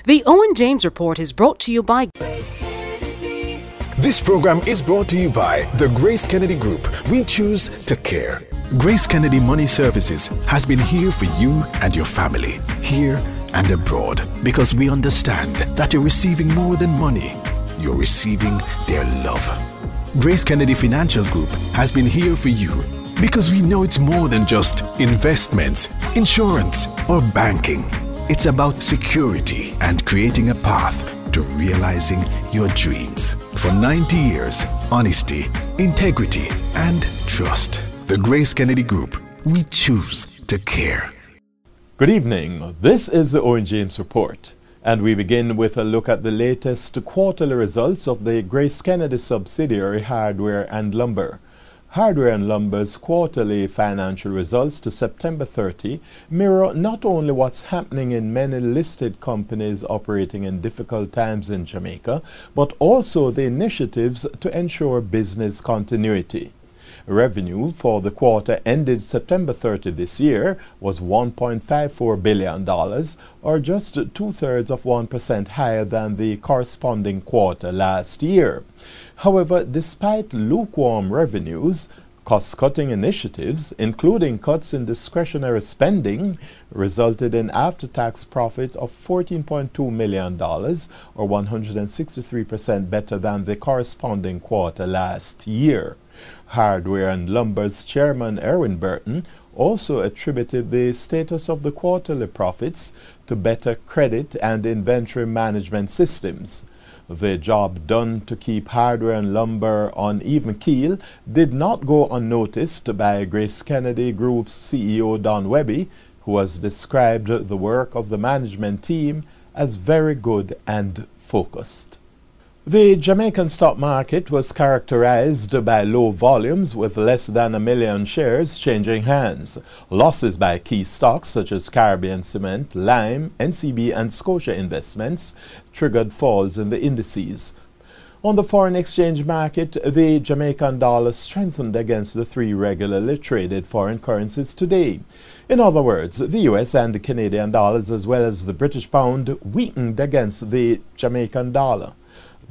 The Owen James Report is brought to you by This program is brought to you by the Grace Kennedy Group. We choose to care. Grace Kennedy Money Services has been here for you and your family, here and abroad, because we understand that you're receiving more than money. You're receiving their love. Grace Kennedy Financial Group has been here for you because we know it's more than just investments, insurance, or banking. It's about security and creating a path to realizing your dreams. For 90 years, honesty, integrity, and trust. The Grace Kennedy Group, we choose to care. Good evening. This is the Owen James Report, and we begin with a look at the latest quarterly results of the Grace Kennedy subsidiary Hardware and Lumber. Hardware and Lumber's quarterly financial results to September 30 mirror not only what's happening in many listed companies operating in difficult times in Jamaica, but also the initiatives to ensure business continuity. Revenue for the quarter ended September 30 this year was $1.54 billion, or just 2/3% higher than the corresponding quarter last year. However, despite lukewarm revenues, cost-cutting initiatives, including cuts in discretionary spending, resulted in after-tax profit of $14.2 million, or 163% better than the corresponding quarter last year. Hardware and Lumber's chairman Erwin Burton also attributed the status of the quarterly profits to better credit and inventory management systems. The job done to keep Hardware and Lumber on even keel did not go unnoticed by Grace Kennedy Group's CEO Don Webby, who has described the work of the management team as very good and focused. The Jamaican stock market was characterized by low volumes with less than 1 million shares changing hands. Losses by key stocks such as Caribbean Cement, Lime, NCB and Scotia Investments triggered falls in the indices. On the foreign exchange market, the Jamaican dollar strengthened against the three regularly traded foreign currencies today. In other words, the US and the Canadian dollars as well as the British pound weakened against the Jamaican dollar.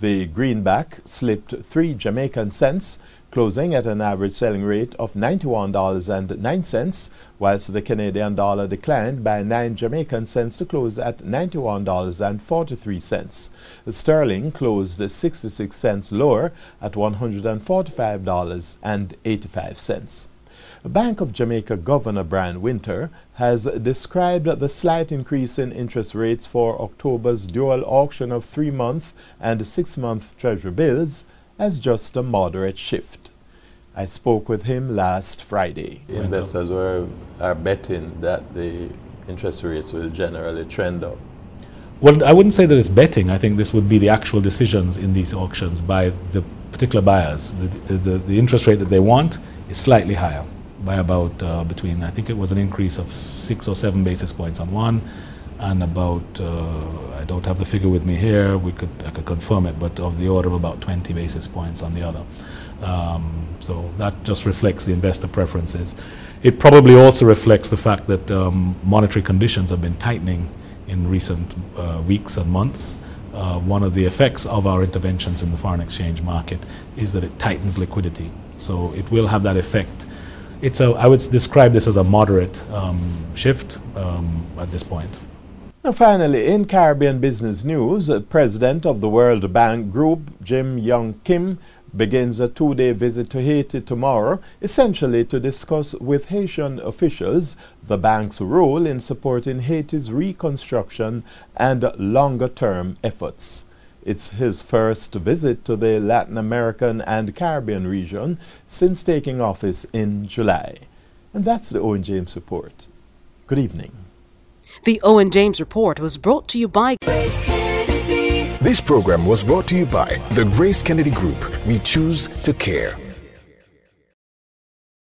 The greenback slipped 3 Jamaican cents, closing at an average selling rate of $91.09, whilst the Canadian dollar declined by 9 Jamaican cents to close at $91.43. The sterling closed 66 cents lower at $145.85. Bank of Jamaica Governor Brian Winter has described the slight increase in interest rates for October's dual auction of 3-month and 6-month Treasury bills as just a moderate shift. I spoke with him last Friday. Investors are betting that the interest rates will generally trend up. Well, I wouldn't say that it's betting. I think this would be the actual decisions in these auctions by the particular buyers. The interest rate that they want is slightly higher by about between, I think it was an increase of 6 or 7 basis points on one, and about, I don't have the figure with me here, I could confirm it, but of the order of about 20 basis points on the other. So that just reflects the investor preferences. It probably also reflects the fact that monetary conditions have been tightening in recent weeks and months. One of the effects of our interventions in the foreign exchange market is that it tightens liquidity. So it will have that effect. I would describe this as a moderate shift at this point. Now finally, in Caribbean business news, President of the World Bank Group, Jim Young Kim, begins a 2-day visit to Haiti tomorrow, essentially to discuss with Haitian officials the bank's role in supporting Haiti's reconstruction and longer-term efforts. It's his first visit to the Latin American and Caribbean region since taking office in July. And that's the Owen James Report. Good evening. The Owen James Report was brought to you by This program was brought to you by the Grace Kennedy Group. We choose to care.